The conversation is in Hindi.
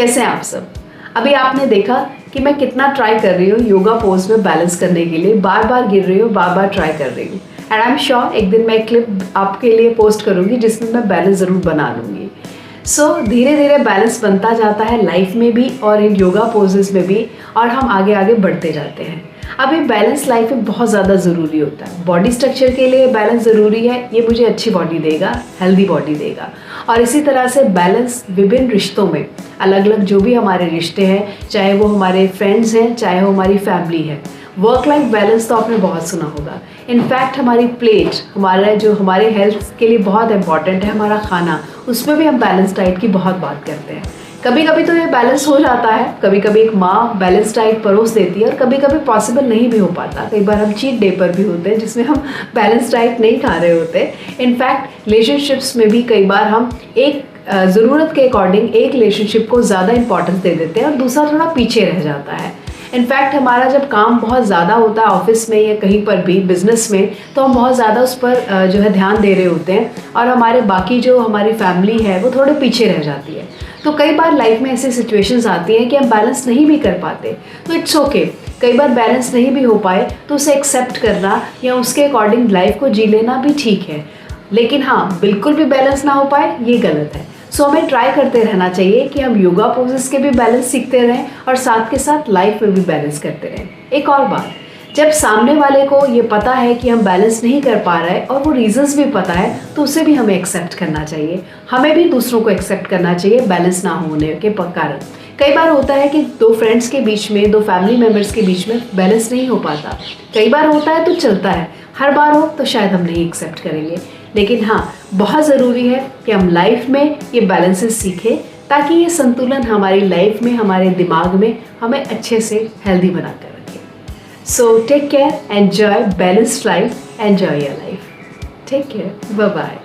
कैसे हैं आप सब। अभी आपने देखा कि मैं कितना ट्राई कर रही हूँ योगा पोज में बैलेंस करने के लिए, बार बार गिर रही हूँ, बार बार ट्राई कर रही हूँ। एंड आई एम श्योर एक दिन मैं एक क्लिप आपके लिए पोस्ट करूँगी जिसमें मैं बैलेंस ज़रूर बना लूँगी। सो धीरे धीरे बैलेंस बनता जाता है लाइफ में भी और इन योगा पोजेस में भी, और हम आगे आगे बढ़ते जाते हैं। अब ये बैलेंस लाइफ में बहुत ज़्यादा ज़रूरी होता है। बॉडी स्ट्रक्चर के लिए बैलेंस ज़रूरी है, ये मुझे अच्छी बॉडी देगा, हेल्दी बॉडी देगा। और इसी तरह से बैलेंस विभिन्न रिश्तों में, अलग अलग जो भी हमारे रिश्ते हैं, चाहे वो हमारे फ्रेंड्स हैं, चाहे वो हमारी फैमिली है। वर्क लाइफ बैलेंस तो आपने बहुत सुना होगा। इनफैक्ट हमारी प्लेट, हमारा जो हमारे हेल्थ के लिए बहुत इंपॉर्टेंट है, हमारा खाना, उसमें भी हम बैलेंस डाइट की बहुत बात करते हैं। कभी कभी तो ये बैलेंस हो जाता है, कभी कभी एक माँ बैलेंस डाइट परोस देती है और कभी कभी पॉसिबल नहीं भी हो पाता। कई बार हम चीट डे पर भी होते हैं जिसमें हम बैलेंस डाइट नहीं खा रहे होते। इनफैक्ट रिलेशनशिप्स में भी कई बार हम एक ज़रूरत के अकॉर्डिंग एक रिलेशनशिप को ज़्यादा इंपॉर्टेंस दे देते हैं और दूसरा थोड़ा पीछे रह जाता है। इनफैक्ट हमारा जब काम बहुत ज़्यादा होता है ऑफिस में या कहीं पर भी बिजनेस में, तो हम बहुत ज़्यादा उस पर जो है ध्यान दे रहे होते हैं और हमारे बाकी जो हमारी फैमिली है वो थोड़े पीछे रह जाती है। तो कई बार लाइफ में ऐसी सिचुएशंस आती हैं कि हम बैलेंस नहीं भी कर पाते, तो इट्स ओके। कई बार बैलेंस नहीं भी हो पाए तो उसे एक्सेप्ट करना या उसके अकॉर्डिंग लाइफ को जी लेना भी ठीक है। लेकिन हाँ, बिल्कुल भी बैलेंस ना हो पाए ये गलत है। सो हमें ट्राई करते रहना चाहिए कि हम योगा पोजेस के भी बैलेंस सीखते रहें और साथ के साथ लाइफ में भी बैलेंस करते रहें। एक और बात, जब सामने वाले को ये पता है कि हम बैलेंस नहीं कर पा रहे हैं और वो रीजंस भी पता है, तो उसे भी हमें एक्सेप्ट करना चाहिए। हमें भी दूसरों को एक्सेप्ट करना चाहिए बैलेंस ना होने के कारण। कई बार होता है कि दो फ्रेंड्स के बीच में, दो फैमिली मेम्बर्स के बीच में बैलेंस नहीं हो पाता। कई बार होता है तो चलता है, हर बार हो तो शायद हम नहीं एक्सेप्ट करेंगे। लेकिन हाँ, बहुत ज़रूरी है कि हम लाइफ में ये बैलेंसेस सीखें ताकि ये संतुलन हमारी लाइफ में, हमारे दिमाग में हमें अच्छे से हेल्दी बना कर रखें। So take care, enjoy balanced life, enjoy your life. Take care, bye bye.